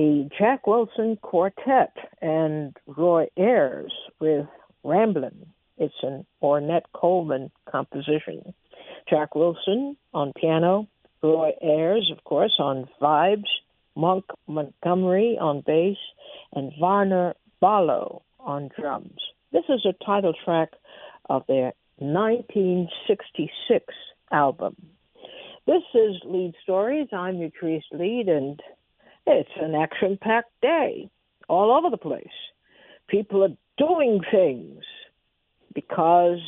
the Jack Wilson Quartet and Roy Ayers with Ramblin'. It's an Ornette Coleman composition. Jack Wilson on piano, Roy Ayers, of course, on vibes, Monk Montgomery on bass, and Varner Barlow on drums. This is a title track of their 1966 album. This is Leid Stories. I'm Utrice Leid, and it's an action-packed day all over the place. People are doing things because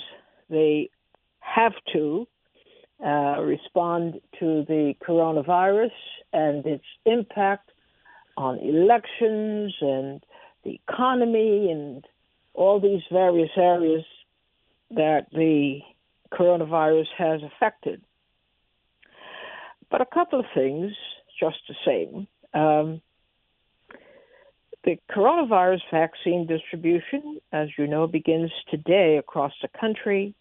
they have to respond to the coronavirus and its impact on elections and the economy and all these various areas that the coronavirus has affected. But a couple of things, just the same. The coronavirus vaccine distribution, as you know, begins today across the country.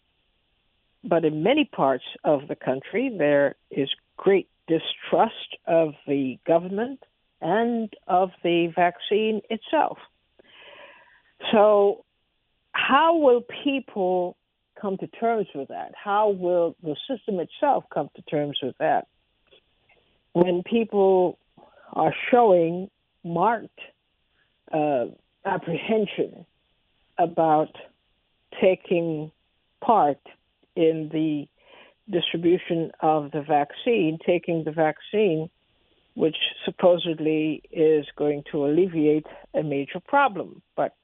But in many parts of the country, there is great distrust of the government and of the vaccine itself. So how will people come to terms with that? How will the system itself come to terms with that? When people are showing marked apprehension about taking part in the distribution of the vaccine, taking the vaccine, which supposedly is going to alleviate a major problem. But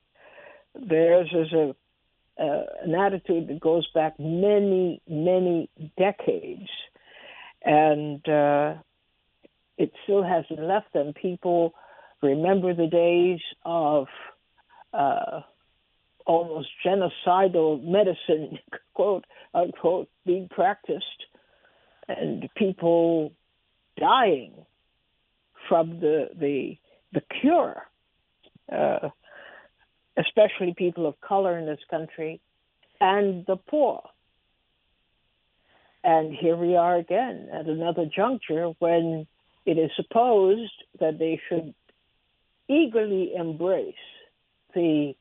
theirs is an attitude that goes back many, many decades. And it still hasn't left them. People remember the days of almost genocidal medicine, quote unquote, being practiced, and people dying from the cure, especially people of color in this country and the poor. And here we are again at another juncture when it is supposed that they should eagerly embrace the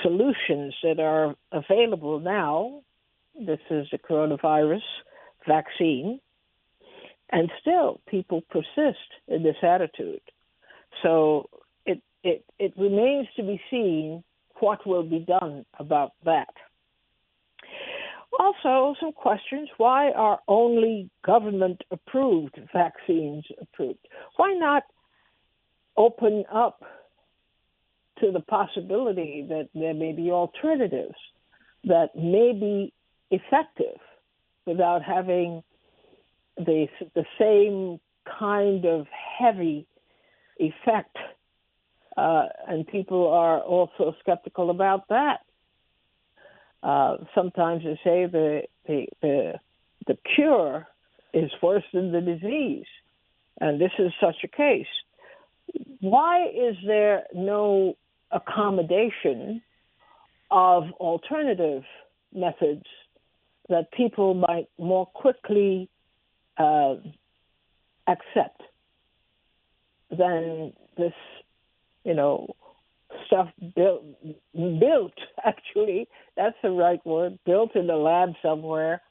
solutions that are available now. This is the coronavirus vaccine. And still, people persist in this attitude. So it remains to be seen what will be done about that. Also, some questions. Why are only government-approved vaccines approved? Why not open up to the possibility that there may be alternatives that may be effective without having the same kind of heavy effect? And people are also skeptical about that. Sometimes they say the cure is worse than the disease, and this is such a case. Why is there no accommodation of alternative methods that people might more quickly accept than this, stuff built, actually, that's the right word, built in the lab somewhere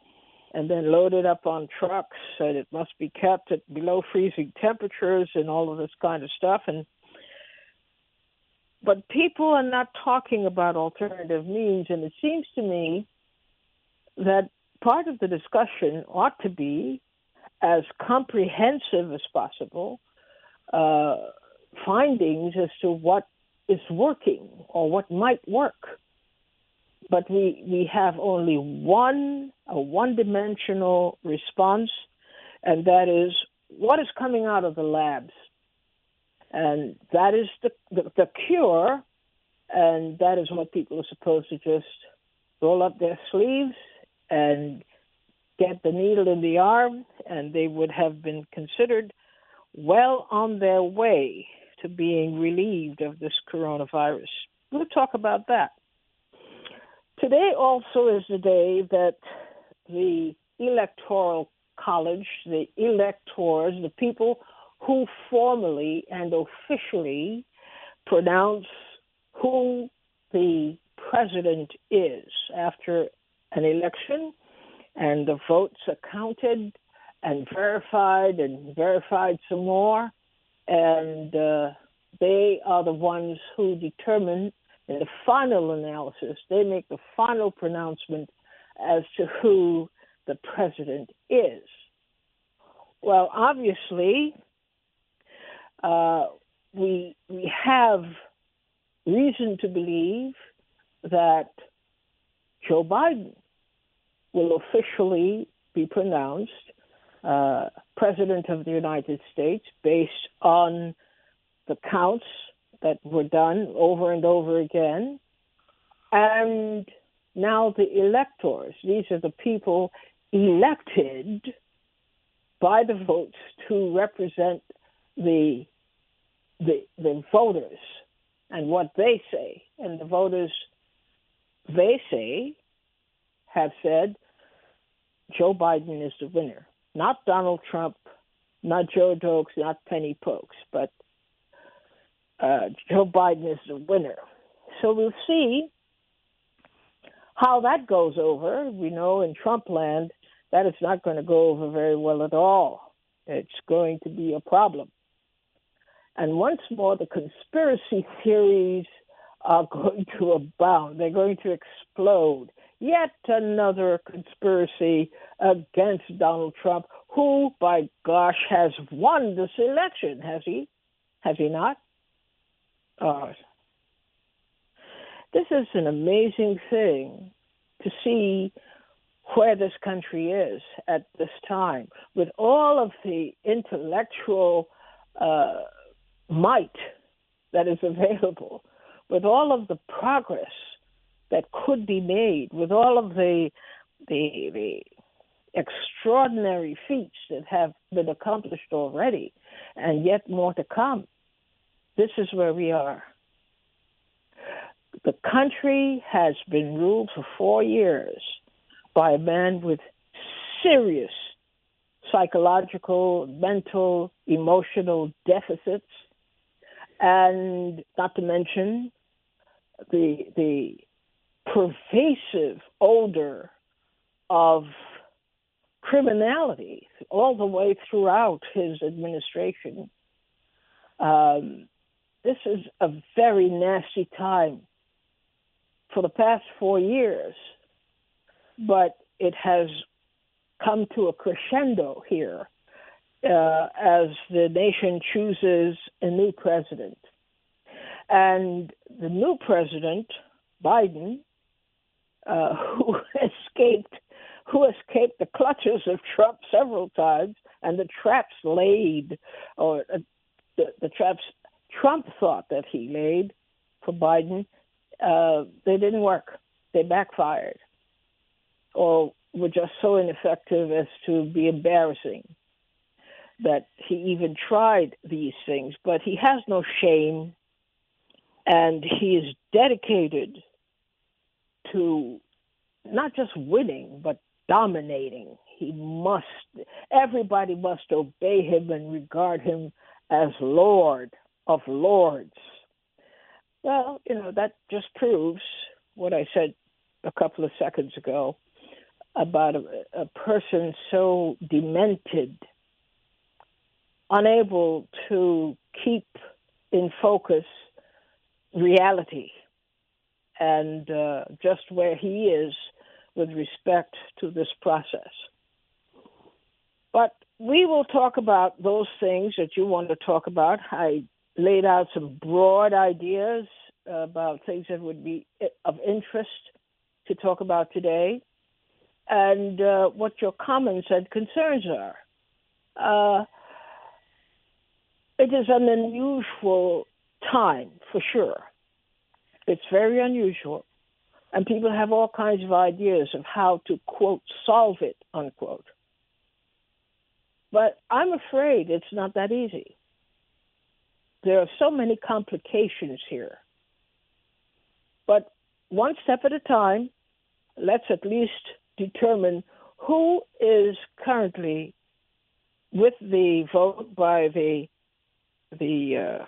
and then loaded up on trucks, and it must be kept at below freezing temperatures and all of this kind of stuff. But people are not talking about alternative means, and it seems to me that part of the discussion ought to be as comprehensive as possible, findings as to what is working or what might work. But we have only a one-dimensional response, and that is what is coming out of the labs. And that is the cure, and that is what people are supposed to just roll up their sleeves and get the needle in the arm, and they would have been considered well on their way to being relieved of this coronavirus. We'll talk about that. Today also is the day that the Electoral College, the electors, the people who formally and officially pronounce who the president is after an election, and the votes are counted and verified some more, and they are the ones who determine in the final analysis, they make the final pronouncement as to who the president is. Well, obviously, we have reason to believe that Joe Biden will officially be pronounced President of the United States based on the counts that were done over and over again. And now the electors, these are the people elected by the votes to represent the voters and what they say. And the voters, they say, have said Joe Biden is the winner. Not Donald Trump, not Joe Dokes, not Penny Pokes, but Joe Biden is the winner. So we'll see how that goes over. We know in Trump land that is not going to go over very well at all. It's going to be a problem. And once more, the conspiracy theories are going to abound. They're going to explode. Yet another conspiracy against Donald Trump, who, by gosh, has won this election. Has he? Has he not? This is an amazing thing to see where this country is at this time, with all of the intellectual might that is available, with all of the progress that could be made, with all of the extraordinary feats that have been accomplished already, and yet more to come. This is where we are. The country has been ruled for 4 years by a man with serious psychological, mental, emotional deficits, and not to mention the pervasive odor of criminality all the way throughout his administration. This is a very nasty time for the past 4 years, but it has come to a crescendo here as the nation chooses a new president. And the new president, Biden, who escaped the clutches of Trump several times, and the traps laid, or the traps Trump thought that he laid for Biden, they didn't work. They backfired, or were just so ineffective as to be embarrassing that he even tried these things. But he has no shame, and he is dedicated to not just winning, but dominating. Everybody must obey him and regard him as Lord of Lords. Well, that just proves what I said a couple of seconds ago about a person so demented, unable to keep in focus reality and just where he is with respect to this process. But we will talk about those things that you want to talk about. I laid out some broad ideas about things that would be of interest to talk about today, and what your comments and concerns are. It is an unusual time, for sure. It's very unusual. And people have all kinds of ideas of how to, quote, solve it, unquote. But I'm afraid it's not that easy. There are so many complications here. But one step at a time, let's at least determine who is currently with the vote by the the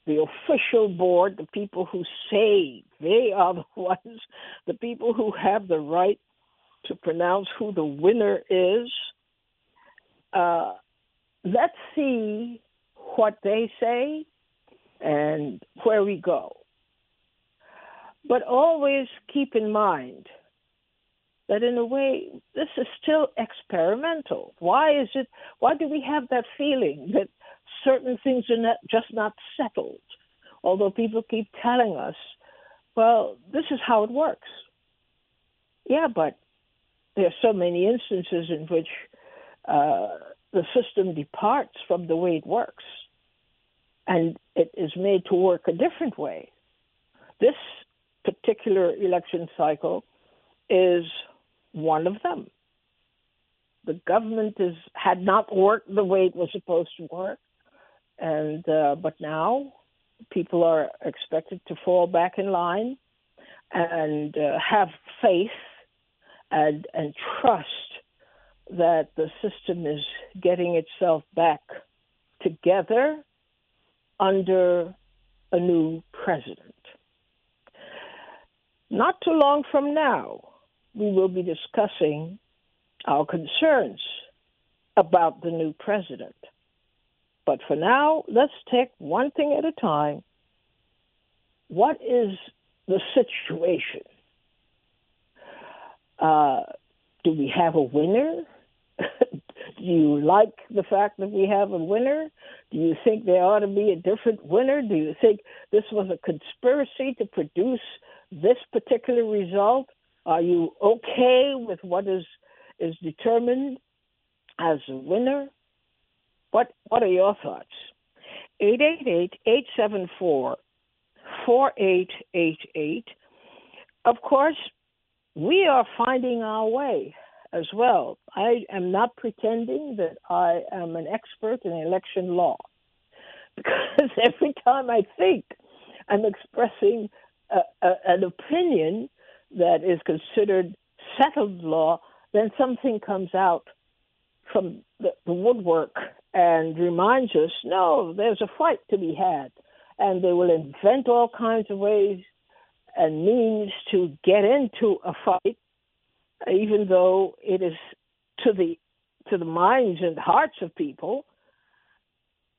the official board, the people who say they are the ones, the people who have the right to pronounce who the winner is. Let's see what they say and where we go. But always keep in mind that in a way, this is still experimental. Why do we have that feeling that certain things are just not settled? Although people keep telling us, well, this is how it works. Yeah, but there are so many instances in which the system departs from the way it works, and it is made to work a different way. This particular election cycle is one of them. The government had not worked the way it was supposed to work, and but now people are expected to fall back in line and have faith and trust that the system is getting itself back together under a new president. Not too long from now, we will be discussing our concerns about the new president. But for now, let's take one thing at a time. What is the situation? Do we have a winner? Do you like the fact that we have a winner? Do you think there ought to be a different winner? Do you think this was a conspiracy to produce this particular result? Are you okay with what is determined as a winner? What are your thoughts? 888-874-4888. Of course, we are finding our way as well. I am not pretending that I am an expert in election law, because every time I think I'm expressing an opinion that is considered settled law, then something comes out from the woodwork and reminds us, no, there's a fight to be had. And they will invent all kinds of ways and means to get into a fight, even though it is to the minds and hearts of people.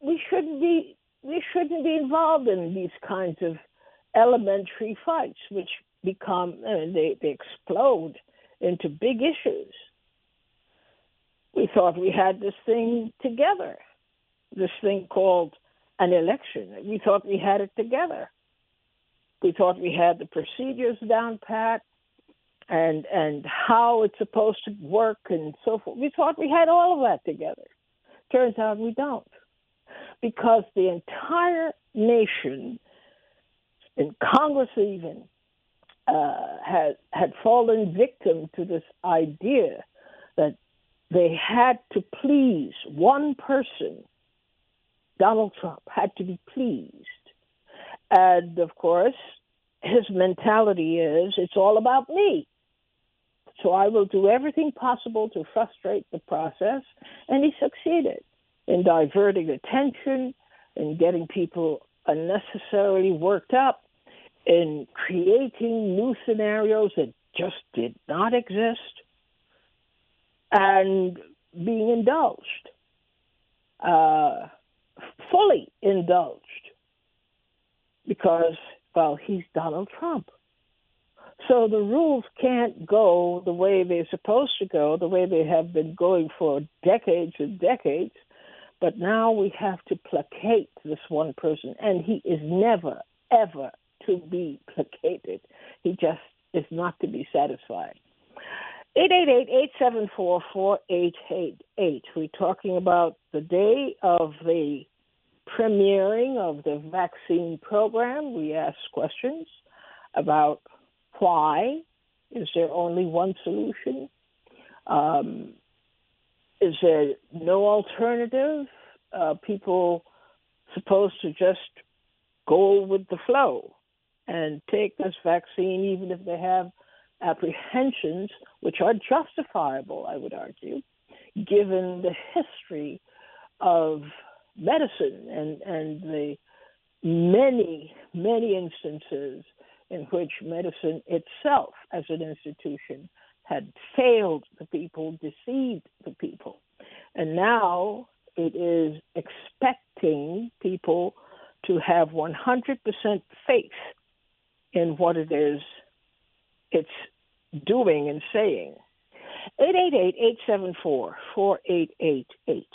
We shouldn't be involved in these kinds of elementary fights, which become they explode into big issues. We thought we had this thing together, this thing called an election. We thought we had it together. We thought we had the procedures down pat and how it's supposed to work and so forth. We thought we had all of that together. Turns out we don't, because the entire nation, in Congress even, had fallen victim to this idea that they had to please one person. Donald Trump had to be pleased. And, of course, his mentality is, it's all about me. So I will do everything possible to frustrate the process. And he succeeded in diverting attention, in getting people unnecessarily worked up, in creating new scenarios that just did not exist, and being indulged, fully indulged, because, well, he's Donald Trump. So the rules can't go the way they're supposed to go, the way they have been going for decades and decades. But now we have to placate this one person, and he is never, ever to be placated. He just is not to be satisfied. 888-874-4888. We're talking about the day of the premiering of the vaccine program. We ask questions about why. Is there only one solution? Is there no alternative? People supposed to just go with the flow and take this vaccine, even if they have apprehensions, which are justifiable, I would argue, given the history of medicine and the many instances in which medicine itself as an institution had failed the people, deceived the people. And now it is expecting people to have 100% faith in what it is it's doing and saying. 888-874-4888.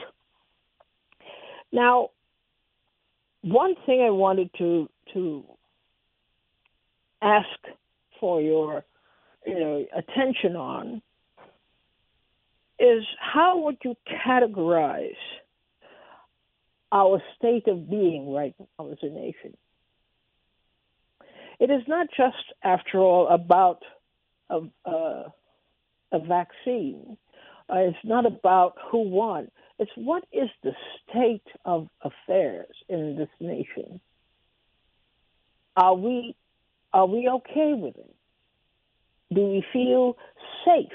Now, one thing I wanted to ask for your attention on is how would you categorize our state of being right now as a nation? It is not just, after all, about a vaccine. It's not about who won. It's what is the state of affairs in this nation? Are we okay with it? Do we feel safe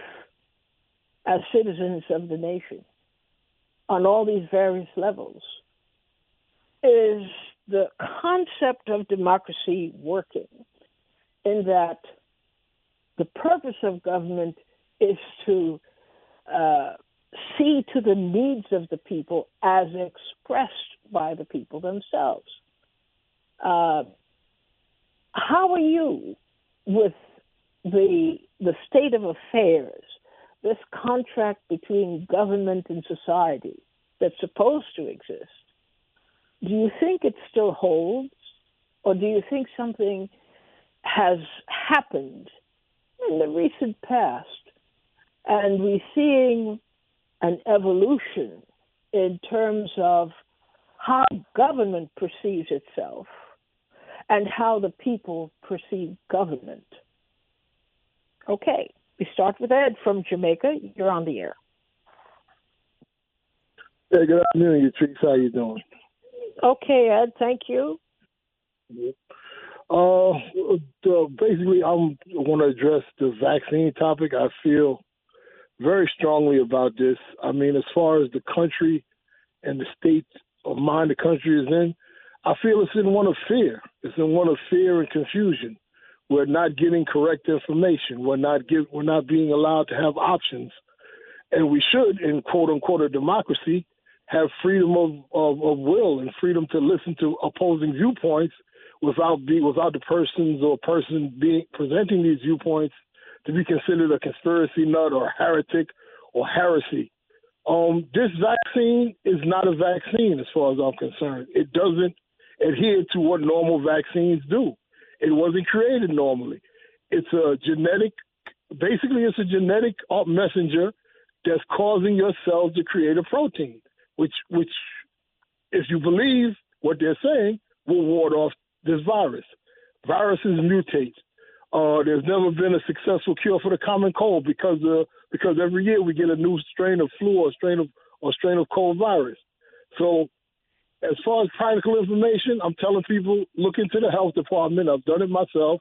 as citizens of the nation on all these various levels? Is the concept of democracy working in that the purpose of government is to see to the needs of the people as expressed by the people themselves? How are you with the state of affairs, this contract between government and society that's supposed to exist? Do you think it still holds, or do you think something has happened in the recent past and we're seeing an evolution in terms of how government perceives itself and how the people perceive government? Okay, we start with Ed from Jamaica. You're on the air. Hey, good afternoon, Yatrice. How you doing? Okay, Ed, thank you. Basically, I want to address the vaccine topic. I feel very strongly about this. I mean, as far as the country and the state of mind the country is in, I feel it's in one of fear. It's in one of fear and confusion. We're not getting correct information. We're not being allowed to have options. And we should, in quote unquote a democracy, have freedom of will and freedom to listen to opposing viewpoints without the person presenting these viewpoints to be considered a conspiracy nut or heretic or heresy. This vaccine is not a vaccine as far as I'm concerned. It doesn't adhere to what normal vaccines do. It wasn't created normally. It's a genetic messenger that's causing your cells to create a protein, which, if you believe what they're saying, will ward off this virus. Viruses mutate. There's never been a successful cure for the common cold because every year we get a new strain of flu or strain of cold virus. So, as far as practical information, I'm telling people, look into the health department. I've done it myself.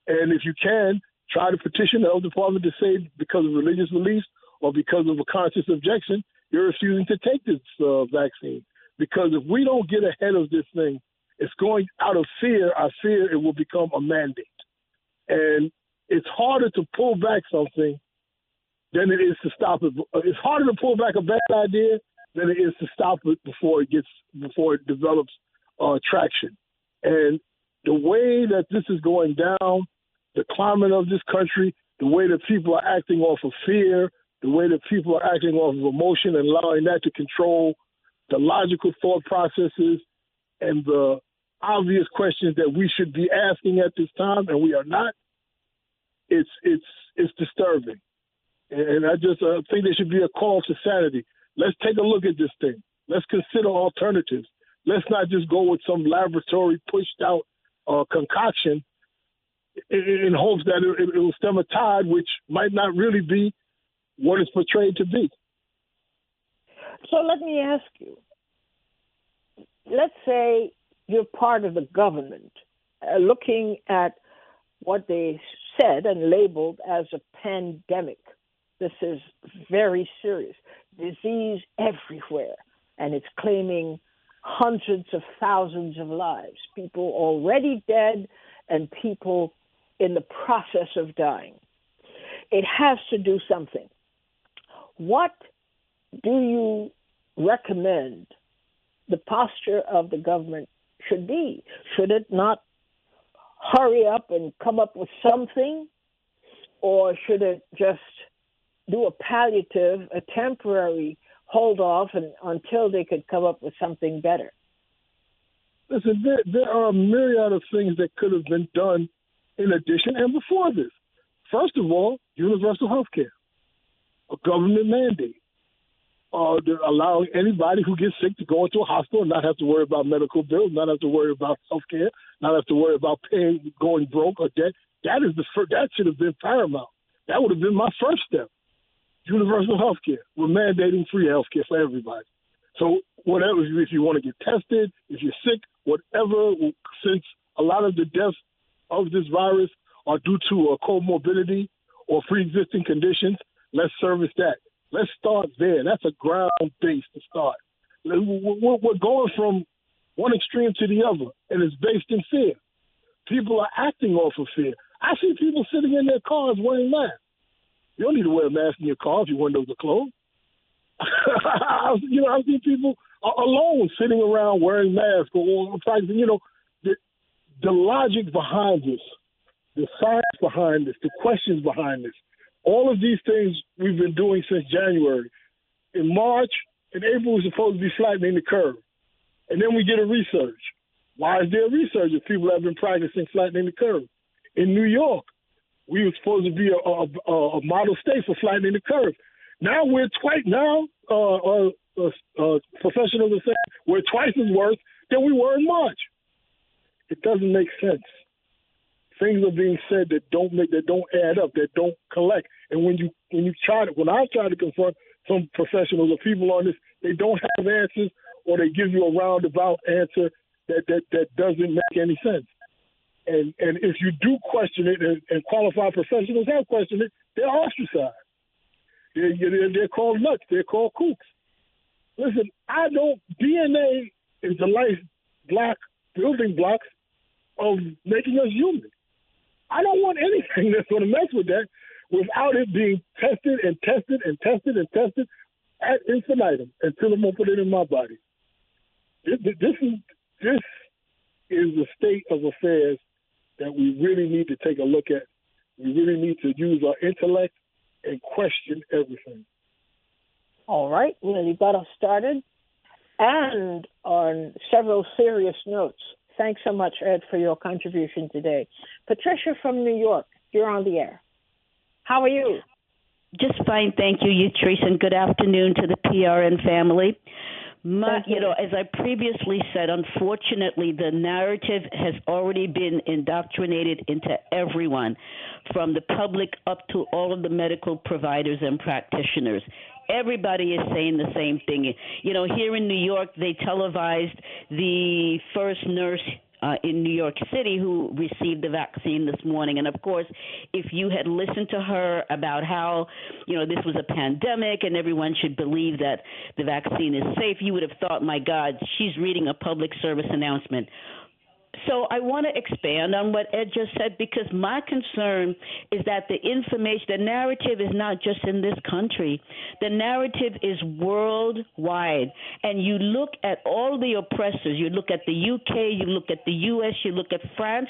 And if you can, try to petition the health department to say because of religious beliefs or because of a conscious objection, you're refusing to take this vaccine. Because if we don't get ahead of this thing, it's going out of fear. I fear it will become a mandate. And it's harder to pull back something than it is to stop it. It's harder to pull back a bad idea than it is to stop it before it develops traction. And the way that this is going down, the climate of this country, the way that people are acting off of fear, the way that people are acting off of emotion and allowing that to control the logical thought processes and the obvious questions that we should be asking at this time, and we are not, it's disturbing. And I just think there should be a call to sanity. Let's take a look at this thing. Let's consider alternatives. Let's not just go with some laboratory pushed out concoction in hopes that it will stem a tide, which might not really be what it's portrayed to be. So let me ask you, let's say you're part of the government looking at what they said and labeled as a pandemic. This is very serious. Disease everywhere. and it's claiming hundreds of thousands of lives, people already dead and people in the process of dying. It has to do something. What do you recommend the posture of the government should be? Should it not hurry up and come up with something, or should it just do a palliative, a temporary hold off until they could come up with something better? Listen, there are a myriad of things that could have been done in addition and before this. First of all, universal health care, a government mandate, allowing anybody who gets sick to go into a hospital and not have to worry about medical bills, not have to worry about health care, not have to worry about paying, going broke or debt. That should have been paramount. That would have been my first step. Universal health care. We're mandating free health care for everybody. So whatever, if you want to get tested, if you're sick, whatever, since a lot of the deaths of this virus are due to a comorbidity or pre-existing conditions, let's service that. Let's start there. That's a ground base to start. We're going from one extreme to the other, and it's based in fear. People are acting off of fear. I see people sitting in their cars wearing masks. You don't need to wear a mask in your car if your windows are closed. I've seen people alone sitting around wearing masks or practicing. The logic behind this, the science behind this, the questions behind this, all of these things we've been doing since January. In March and April, we're supposed to be flattening the curve. And then we get a resurge. Why is there a resurge if people have been practicing flattening the curve? In New York, we were supposed to be a model state for flattening the curve. Now we're professionals are saying we're twice as worse than we were in March. It doesn't make sense. Things are being said that don't add up, that don't collect. And when I try to confront some professionals or people on this, they don't have answers, or they give you a roundabout answer that doesn't make any sense. And if you do question it, and qualified professionals have questioned it, they're ostracized. They're called nuts. They're called kooks. Listen, DNA is the building blocks of making us human. I don't want anything that's going to mess with that without it being tested and tested and tested and tested ad infinitum until I'm going to put it in my body. This is the state of affairs that we really need to take a look at. We really need to use our intellect and question everything. All right. Well, you got us started. And on several serious notes, thanks so much, Ed, for your contribution today. Patricia from New York, you're on the air. How are you? Just fine, thank you, Trace, and good afternoon to the PRN family. As I previously said, unfortunately, the narrative has already been indoctrinated into everyone, from the public up to all of the medical providers and practitioners. Everybody is saying the same thing. Here in New York, they televised the first nurse in New York City who received the vaccine this morning. And, of course, if you had listened to her about how, this was a pandemic and everyone should believe that the vaccine is safe, you would have thought, my God, she's reading a public service announcement. So I want to expand on what Ed just said, because my concern is that the narrative is not just in this country. The narrative is worldwide. And you look at all the oppressors. You look at the UK, you look at the US, you look at France.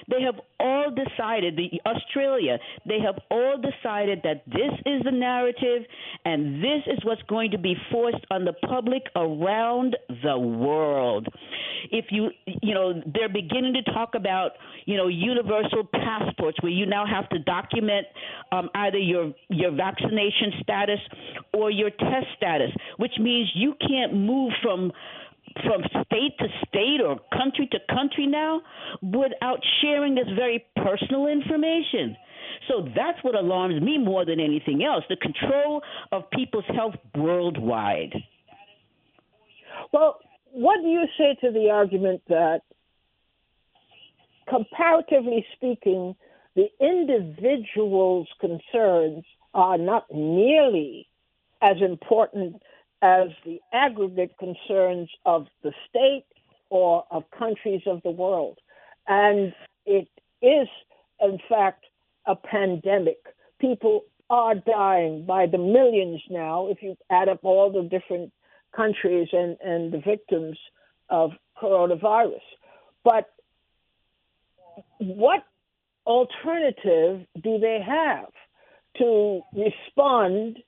They have all decided, Australia, they have all decided that this is the narrative and this is what's going to be forced on the public around the world. If they're beginning to talk about, universal passports where you now have to document either your vaccination status or your test status, which means you can't move from state to state or country to country now without sharing this very personal information. So that's what alarms me more than anything else, the control of people's health worldwide. Well, what do you say to the argument that, comparatively speaking, the individual's concerns are not nearly as important as the aggregate concerns of the state or of countries of the world. And it is, in fact, a pandemic. People are dying by the millions now, if you add up all the different countries and the victims of coronavirus. But what alternative do they have to respond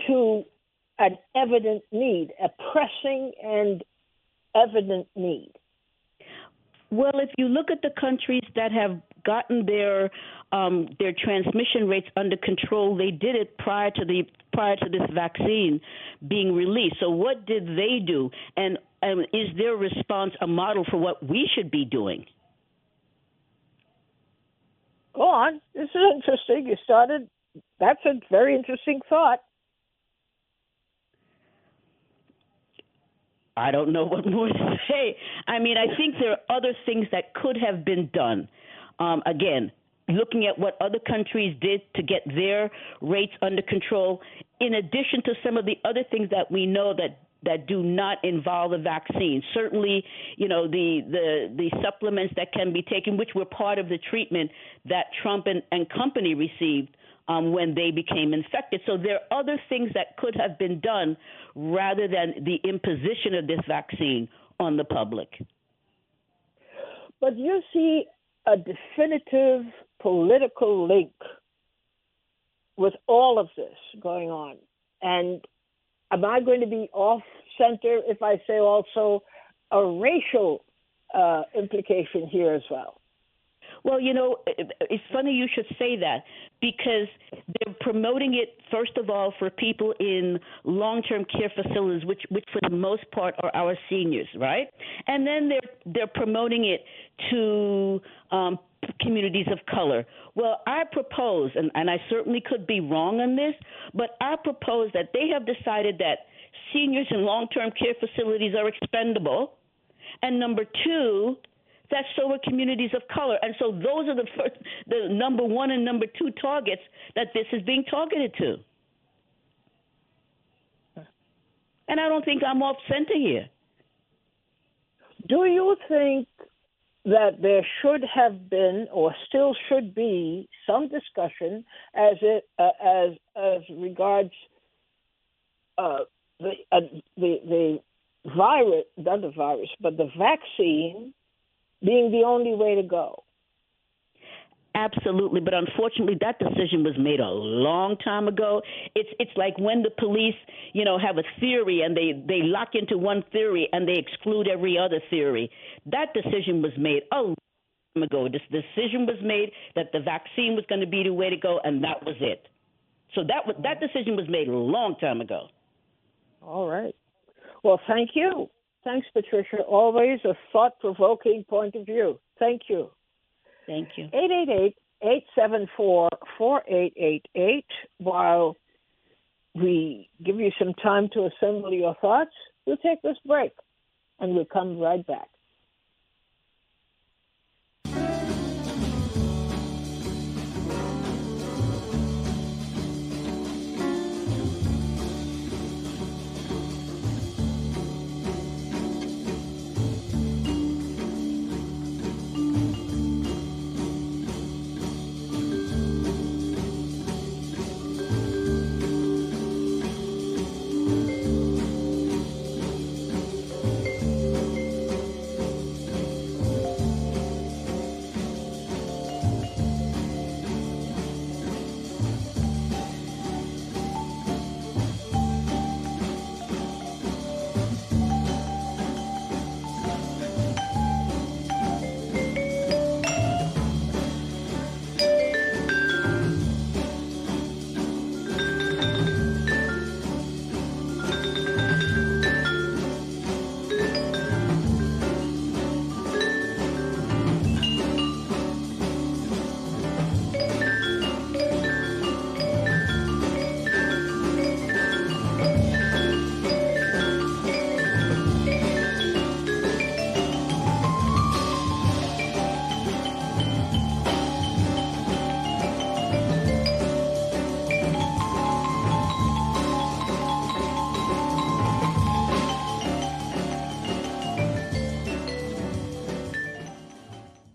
to an evident need, a pressing and evident need? Well, if you look at the countries that have gotten their transmission rates under control, they did it prior to this vaccine being released. So what did they do? And is their response a model for what we should be doing? Go on. This is interesting. You started. That's a very interesting thought. I don't know what more to say. I mean, I think there are other things that could have been done. Again, looking at what other countries did to get their rates under control, in addition to some of the other things that we know that do not involve the vaccine. Certainly, the supplements that can be taken, which were part of the treatment that Trump and company received when they became infected. So there are other things that could have been done rather than the imposition of this vaccine on the public. But you see a definitive political link with all of this going on. And am I going to be off center if I say also a racial implication here as well? Well, it's funny you should say that, because they're promoting it, first of all, for people in long-term care facilities, which for the most part are our seniors, right? And then they're promoting it to communities of color. Well, I propose, and I certainly could be wrong on this, but I propose that they have decided that seniors in long-term care facilities are expendable, and number two, that so are communities of color. And so those are the number one and number two targets that this is being targeted to. And I don't think I'm off center here. Do you think that there should have been, or still should be, some discussion as regards the virus, not the virus, but the vaccine being the only way to go? Absolutely, but unfortunately, that decision was made a long time ago. It's like when the police, have a theory and they lock into one theory and they exclude every other theory. That decision was made a long time ago. This decision was made that the vaccine was going to be the way to go, and that was it. So that decision was made a long time ago. All right. Well, thank you. Thanks, Patricia. Always a thought-provoking point of view. Thank you. Thank you. 888-874-4888. While we give you some time to assemble your thoughts, we'll take this break, and we'll come right back.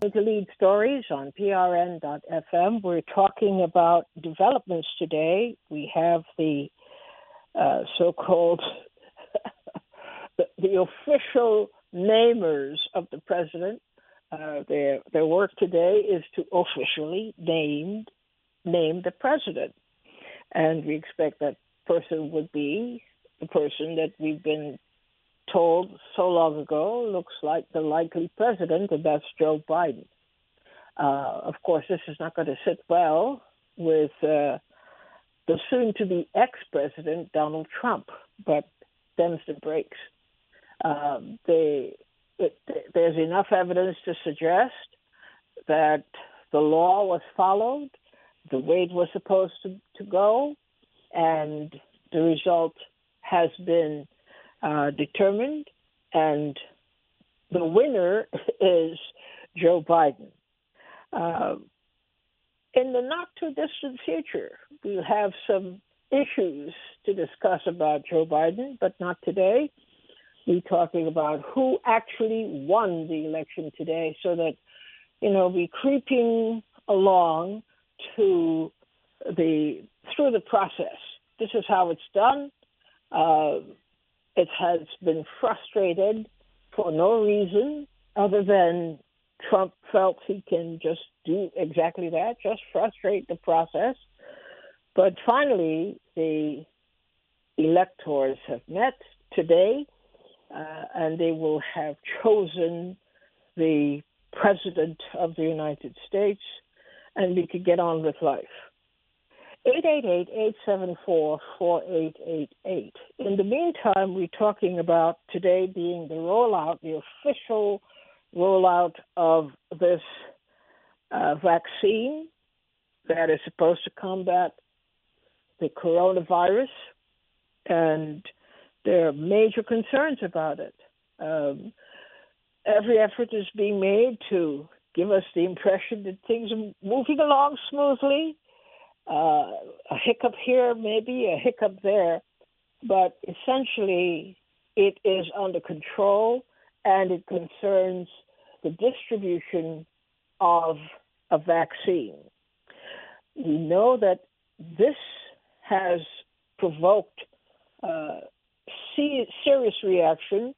To Leid Stories on PRN.FM. We're talking about developments today. We have the so-called the official namers of the president. Their work today is to officially name the president, and we expect that person would be the person that we've been told so long ago looks like the likely president, and that's Joe Biden. Of course, this is not going to sit well with the soon-to-be ex-president, Donald Trump, but them's the breaks. There's enough evidence to suggest that the law was followed the way it was supposed to go, and the result has been determined, and the winner is Joe Biden. In the not-too-distant future, we'll have some issues to discuss about Joe Biden, but not today. We're talking about who actually won the election today, so that, we're creeping along through the process. This is how it's done. It has been frustrated for no reason other than Trump felt he can just do exactly that, just frustrate the process. But finally, the electors have met today, and they will have chosen the President of the United States, and we could get on with life. 888-874-4888. In the meantime, we're talking about today being the official rollout of this vaccine that is supposed to combat the coronavirus, and there are major concerns about it. Every effort is being made to give us the impression that things are moving along smoothly. A hiccup here, maybe a hiccup there, but essentially it is under control, and it concerns the distribution of a vaccine. We know that this has provoked serious reaction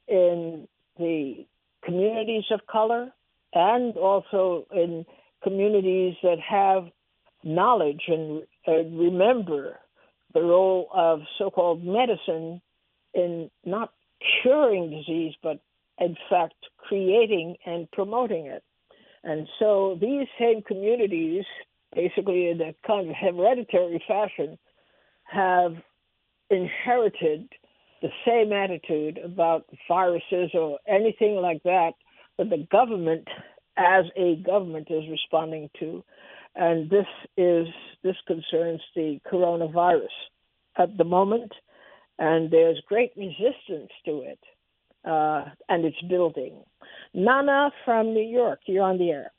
in the communities of color and also in communities that have knowledge and remember the role of so-called medicine in not curing disease, but in fact creating and promoting it. And so these same communities, basically in a kind of hereditary fashion, have inherited the same attitude about viruses or anything like that the government, as a government, is responding to. And this concerns the coronavirus at the moment, and there's great resistance to it, and it's building. Nana from New York, you're on the air.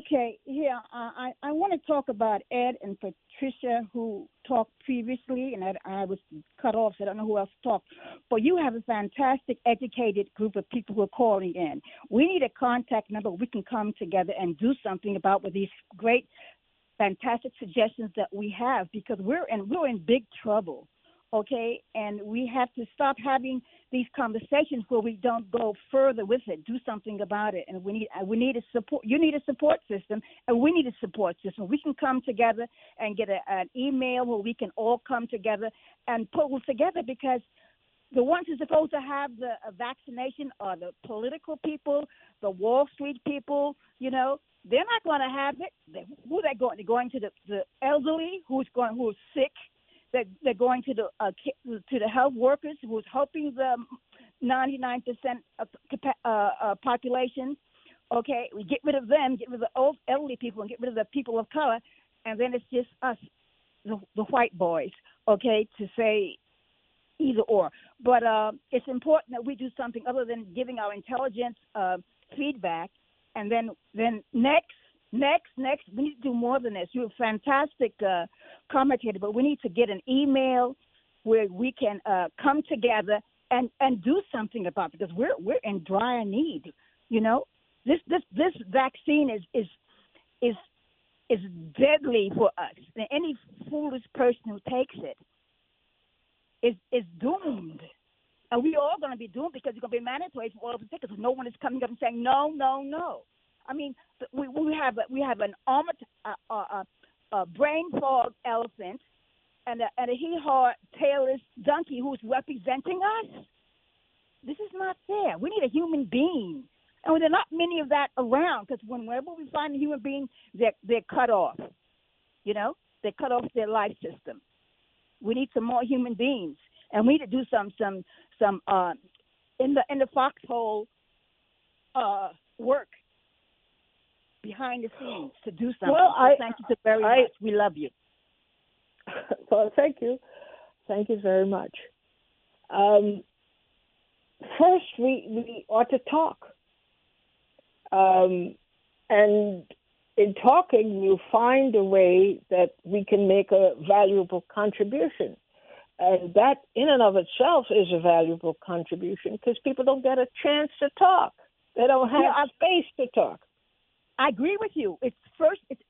Okay, yeah, I want to talk about Ed and Patricia, who talked previously, and I was cut off, so I don't know who else talked. But you have a fantastic, educated group of people who are calling in. We need a contact number. We can come together and do something about with these great, fantastic suggestions that we have, because we're in big trouble. Okay, and we have to stop having these conversations where we don't go further with it. Do something about it, and we need a support. You need a support system, and we need a support system. We can come together and get an email where we can all come together and pull together, because the ones who are supposed to have the vaccination are the political people, the Wall Street people. They're not going to have it. Who are they going? They're going to the elderly who's sick. They're going to the health workers who's helping the 99% of population. Okay, we get rid of them, get rid of the old elderly people, and get rid of the people of color, and then it's just us, the white boys. Okay, to say either or. But it's important that we do something other than giving our intelligence feedback, and then next, we need to do more than this. You're a fantastic commentator, but we need to get an email where we can come together and do something about it, because we're in dire need, This vaccine is deadly for us. And any foolish person who takes it is doomed. And we all going to be doomed because it's going to be mandatory for all of us to take it. So no one is coming up and saying no, no, no. I mean, we have an armored, brain fog elephant and a hee-haw tailless donkey who's representing us. This is not fair. We need a human being. And there are not many of that around because whenever we find a human being, they're cut off. You know, they cut off their life system. We need some more human beings, and we need to do some in the foxhole work behind the scenes to do something. Well, thank you so very much. We love you. Well, thank you very much. First, we ought to talk. And in talking, you find a way that we can make a valuable contribution. And that in and of itself is a valuable contribution because people don't get a chance to talk. They don't have space to talk. I agree with you.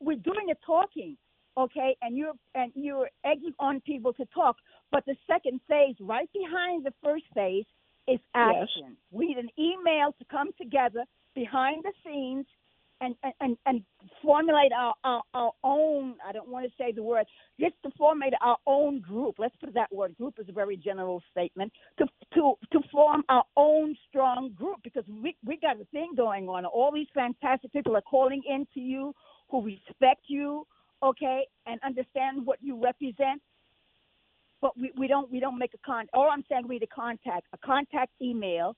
We're doing the talking, okay, and you're egging on people to talk. But the second phase, right behind the first phase, is action. Yes. We need an email to come together behind the scenes and formulate our own, I don't want to say the word, just to formulate our own group. Let's put that word. Group is a very general statement. To form our own strong group because we got a thing going on. All these fantastic people are calling in to you who respect you, okay, and understand what you represent. But we don't make a contact. All I'm saying, we need a contact email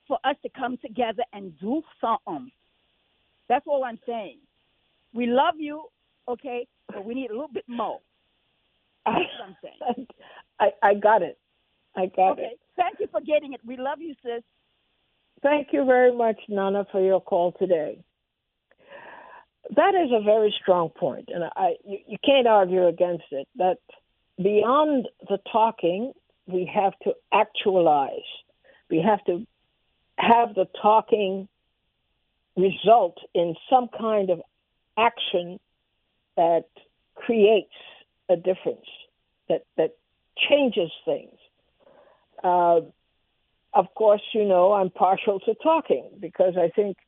for us to come together and do something. That's all I'm saying. We love you, okay, but we need a little bit more. That's what I'm saying. I got it. Okay. Thank you for getting it. We love you, sis. Thank you very much, Nana, for your call today. That is a very strong point, and you can't argue against it. That beyond the talking, we have to actualize. We have to have the talking result in some kind of action that creates a difference, that changes things. Of course, I'm partial to talking because I think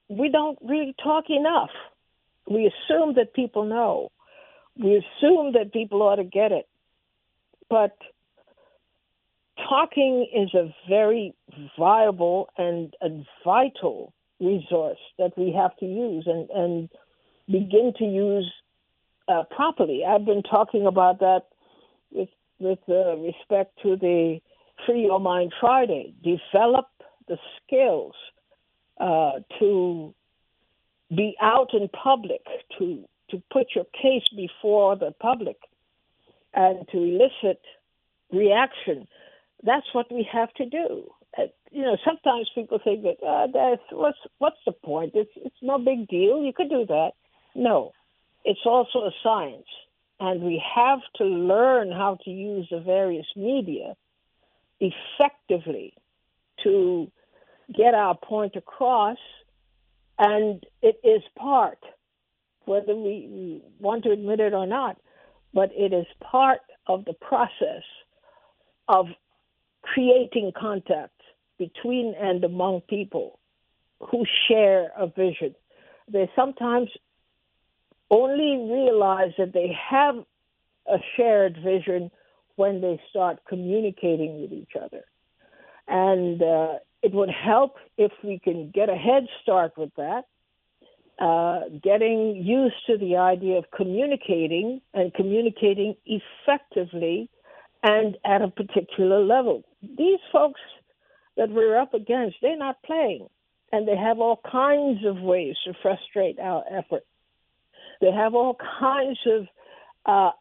we don't really talk enough. We assume that people know. We assume that people ought to get it. But talking is a very viable and vital resource that we have to use and begin to use properly. I've been talking about that with respect to the Free Your Mind Friday. Develop the skills to be out in public, to put your case before the public and to elicit reaction. That's what we have to do. Sometimes people think that what's the point? It's no big deal. You could do that. No, it's also a science, and we have to learn how to use the various media effectively to get our point across. And it is part, whether we want to admit it or not, but it is part of the process of creating contact between and among people who share a vision. They sometimes only realize that they have a shared vision when they start communicating with each other. And it would help if we can get a head start with that, getting used to the idea of communicating and communicating effectively and at a particular level. These folks that we're up against, they're not playing, and they have all kinds of ways to frustrate our effort. They have all kinds of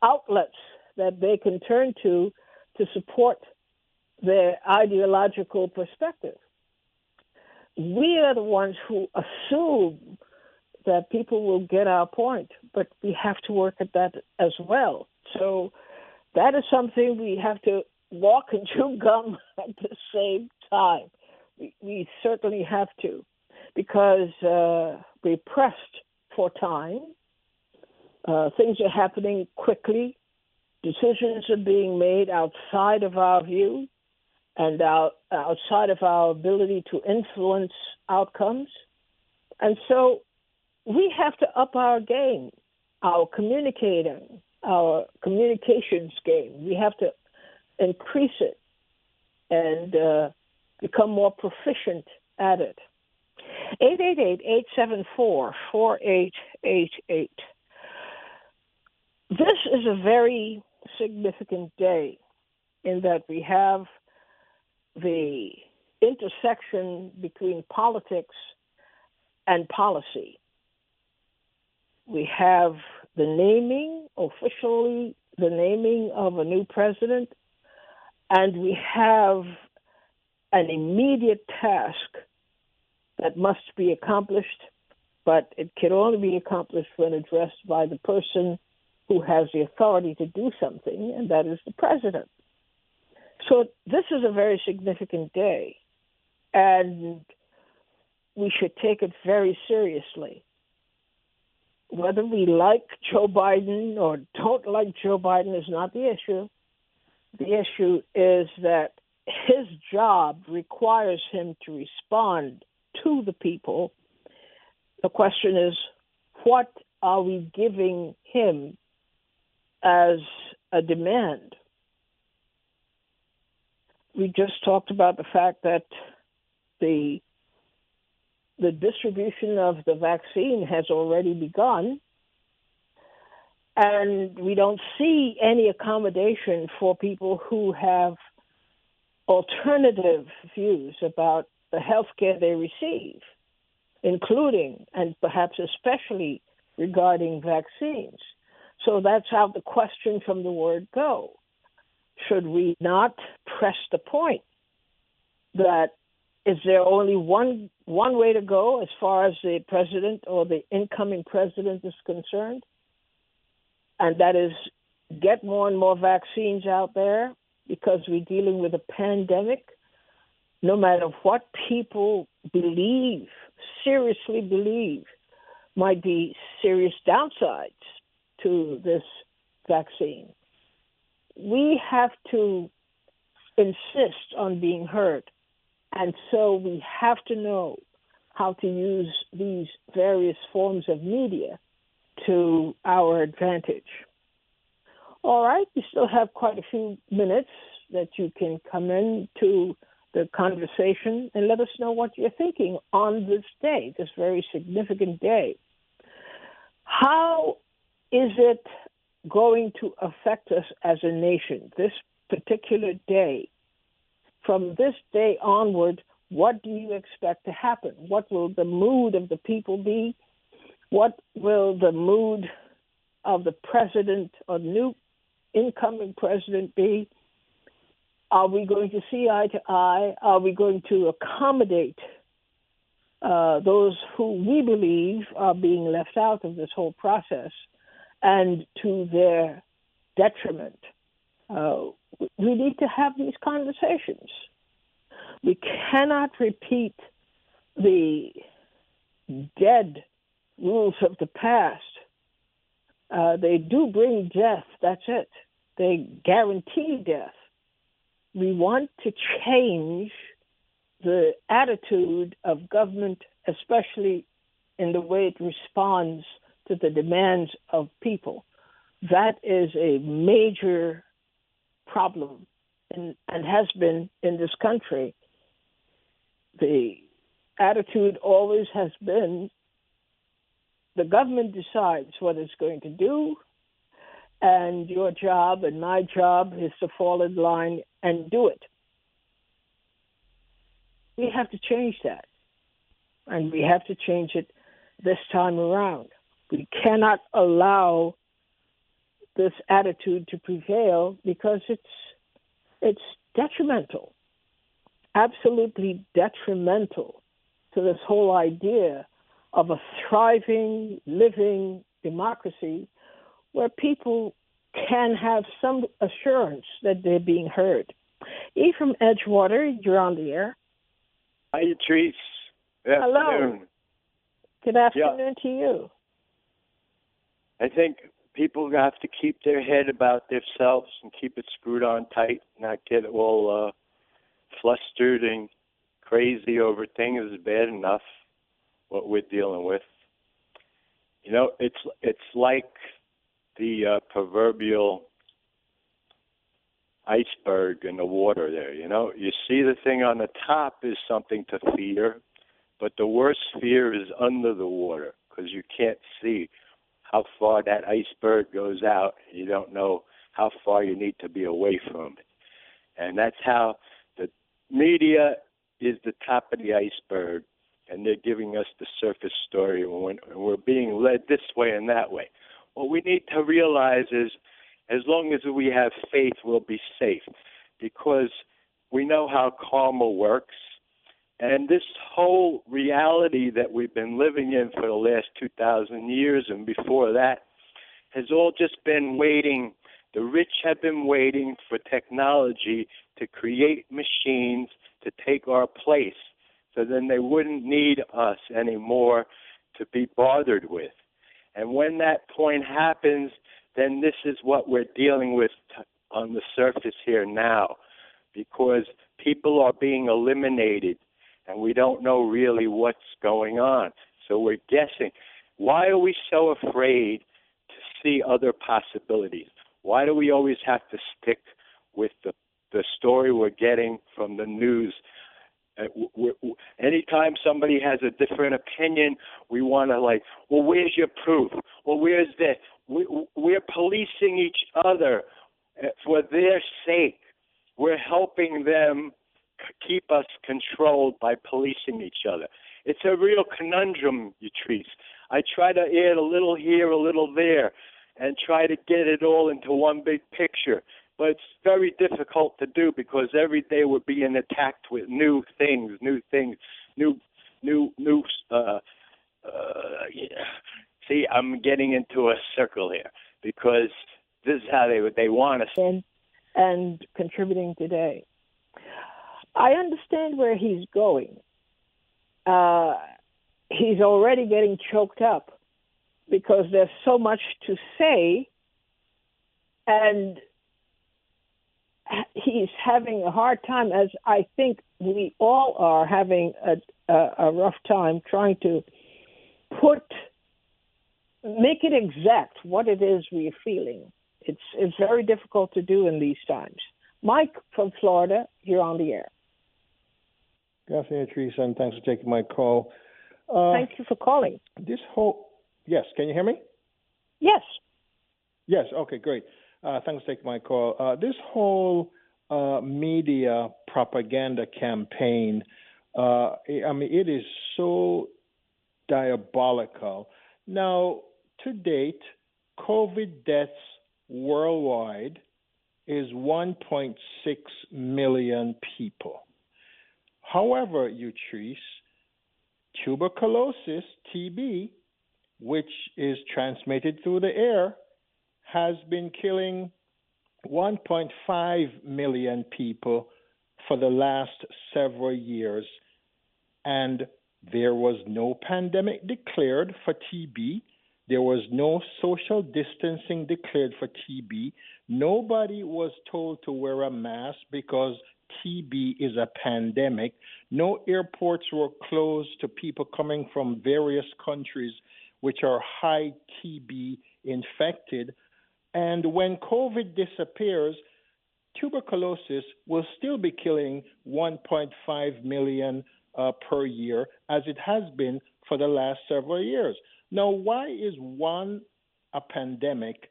outlets that they can turn to support their ideological perspective. We are the ones who assume that people will get our point, but we have to work at that as well. So that is something we have to walk and chew gum at the same time. We certainly have to. because we pressed for time. Things are happening quickly. Decisions are being made outside of our view and outside of our ability to influence outcomes. And so we have to up our game, our communications game. We have to increase it and become more proficient at it. 888-874-4888. This is a very significant day in that we have the intersection between politics and policy. We have officially the naming of a new president, and we have an immediate task that must be accomplished, but it can only be accomplished when addressed by the person who has the authority to do something, and that is the president. So this is a very significant day, and we should take it very seriously. Whether we like Joe Biden or don't like Joe Biden is not the issue. The issue is that his job requires him to respond to the people. The question is, what are we giving him as a demand? We just talked about the fact that the distribution of the vaccine has already begun, and we don't see any accommodation for people who have alternative views about the health care they receive, including and perhaps especially regarding vaccines. So that's out the question from the word go. Should we not press the point that is there only one way to go as far as the president or the incoming president is concerned? And that is get more and more vaccines out there because we're dealing with a pandemic. No matter what people believe, seriously believe, might be serious downsides to this vaccine. We have to insist on being heard. And so we have to know how to use these various forms of media to our advantage. All right, we still have quite a few minutes that you can come in to the conversation and let us know what you're thinking on this day, this very significant day. How is it going to affect us as a nation, this particular day? From this day onward, what do you expect to happen? What will the mood of the people be? What will the mood of the president or new incoming president be? Are we going to see eye to eye? Are we going to accommodate those who we believe are being left out of this whole process and to their detriment? We need to have these conversations. We cannot repeat the dead rules of the past. They do bring death, that's it. They guarantee death. We want to change the attitude of government, especially in the way it responds to the demands of people. That is a major problem and has been in this country. The attitude always has been the government decides what it's going to do, and your job and my job is to fall in line and do it. We have to change that, and we have to change it this time around. We cannot allow this attitude to prevail because it's detrimental, absolutely detrimental to this whole idea of a thriving, living democracy where people can have some assurance that they're being heard. E from Edgewater, you're on the air. Hi, Trace. Good Hello. afternoon. Good afternoon to you. I think people have to keep their head about themselves and keep it screwed on tight, not get all flustered and crazy over things. Is bad enough what we're dealing with. You know, it's like the proverbial iceberg in the water there. You know, you see the thing on the top is something to fear, but the worst fear is under the water because you can't see how far that iceberg goes out. You don't know how far you need to be away from it. And that's how the media is the top of the iceberg, and they're giving us the surface story, and we're being led this way and that way. What we need to realize is as long as we have faith, we'll be safe, because we know how karma works. And this whole reality that we've been living in for the last 2,000 years and before that has all just been waiting. The rich have been waiting for technology to create machines to take our place, so then they wouldn't need us anymore to be bothered with. And when that point happens, then this is what we're dealing with on the surface here now, because people are being eliminated, and we don't know really what's going on. So we're guessing. Why are we so afraid to see other possibilities? Why do we always have to stick with the story we're getting from the news? Anytime somebody has a different opinion, we want to well, where's your proof? Well, where's this? We're policing each other for their sake. We're helping them keep us controlled by policing each other. It's a real conundrum, Yatrice. I try to add a little here, a little there, and try to get it all into one big picture. But it's very difficult to do because every day we're being attacked with new things. See, I'm getting into a circle here because this is how they want us. And contributing today. I understand where he's going. He's already getting choked up because there's so much to say, and he's having a hard time, as I think we all are having a rough time trying to make it exact what it is we're feeling. It's very difficult to do in these times. Mike from Florida, you're on the air. Good afternoon, Teresa, and thanks for taking my call. Thank you for calling. Yes, can you hear me? Yes. Yes, okay, great. Thanks for taking my call. This whole media propaganda campaign, it is so diabolical. Now, to date, COVID deaths worldwide is 1.6 million people. However, Yatrice, tuberculosis, TB, which is transmitted through the air, has been killing 1.5 million people for the last several years. And there was no pandemic declared for TB. There was no social distancing declared for TB. Nobody was told to wear a mask because TB is a pandemic. No airports were closed to people coming from various countries which are high TB infected. And when COVID disappears, tuberculosis will still be killing 1.5 million per year, as it has been for the last several years. Now, why is one a pandemic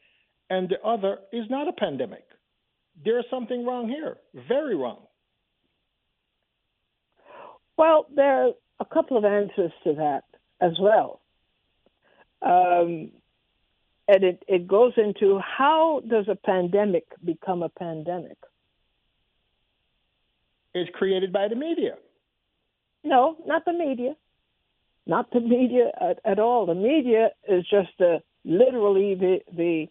and the other is not a pandemic? There's something wrong here, very wrong. Well, there are a couple of answers to that as well. And it goes into, how does a pandemic become a pandemic? It's created by the media. No, not the media. Not the media at all. The media is just literally the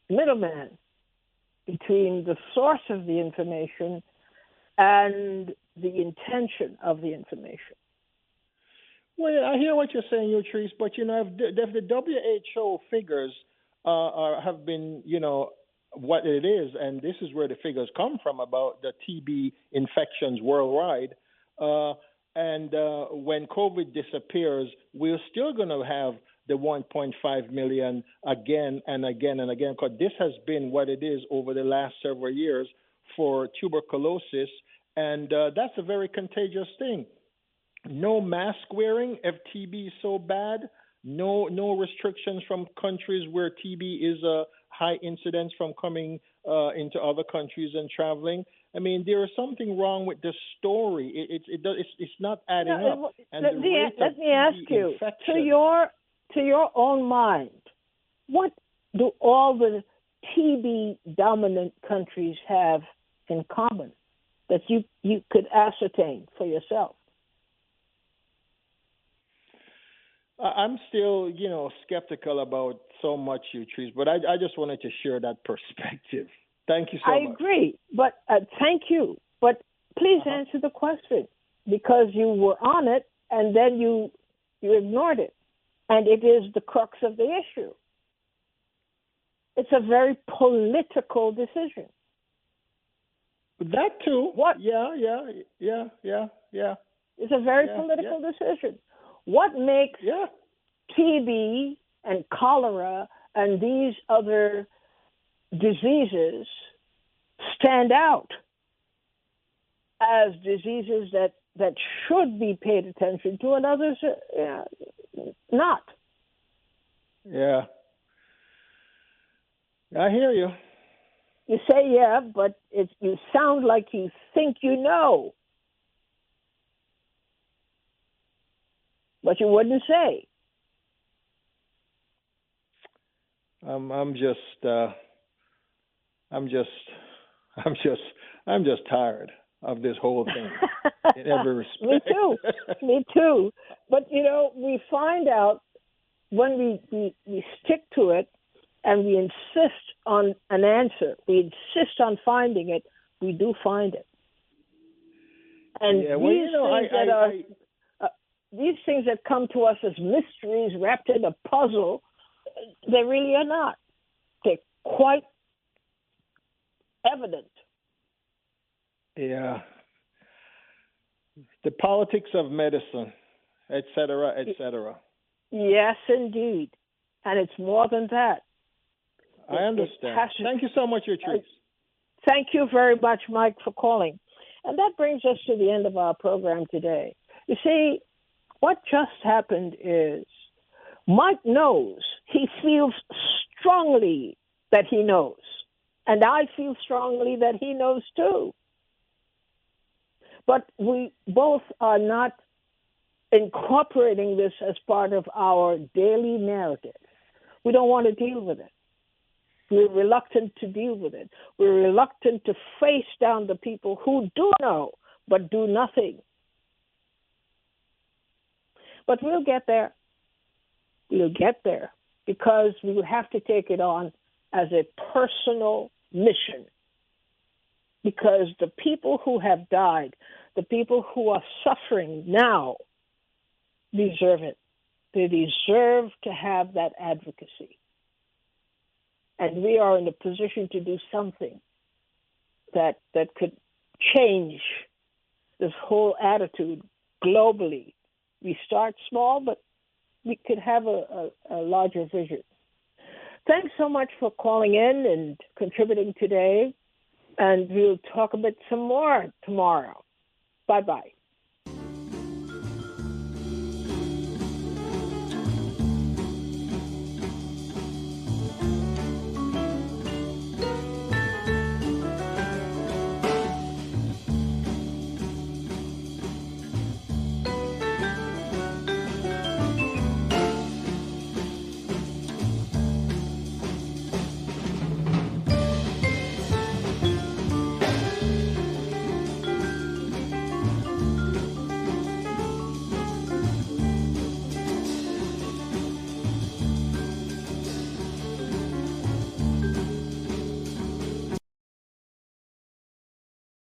middleman between the source of the information and the intention of the information. Well, I hear what you're saying, Utrice, but if the WHO figures have been, what it is, and this is where the figures come from about the TB infections worldwide. And when COVID disappears, we're still going to have the 1.5 million again and again and again, because this has been what it is over the last several years for tuberculosis, and that's a very contagious thing. No mask wearing if TB is so bad. No restrictions from countries where TB is a high incidence from coming into other countries and traveling. I mean, there is something wrong with the story. It's not adding up. And let me ask you, to your own mind, what do all the TB dominant countries have in common that you could ascertain for yourself? I'm still, skeptical about so much, Utrice, but I just wanted to share that perspective. Thank you so much. I agree, but thank you. But please answer the question, because you were on it and then you ignored it. And it is the crux of the issue. It's a very political decision. That too. What? Yeah. It's a very political decision. What makes TB and cholera and these other diseases stand out as diseases that should be paid attention to, and others not? Yeah. I hear you. You say yeah, but you sound like you think you know. But you wouldn't say. I'm just tired of this whole thing in every respect. Me too. But we find out when we stick to it and we insist on an answer, we insist on finding it, we do find it. And these things that come to us as mysteries wrapped in a puzzle, they really are not. They're quite evident. Yeah. The politics of medicine, et cetera, et cetera. Yes, indeed. And it's more than that. I understand. Thank you so much, Utrice. Thank you very much, Mike, for calling. And that brings us to the end of our program today. You see, what just happened is Mike knows. He feels strongly that he knows. And I feel strongly that he knows too. But we both are not incorporating this as part of our daily narrative. We don't want to deal with it. We're reluctant to deal with it. We're reluctant to face down the people who do know but do nothing. But we'll get there. We'll get there because we will have to take it on as a personal mission. Because the people who have died, the people who are suffering now, deserve it. They deserve to have that advocacy. And we are in a position to do something that could change this whole attitude globally. We start small, but we could have a larger vision. Thanks so much for calling in and contributing today. And we'll talk a bit some more tomorrow. Bye-bye.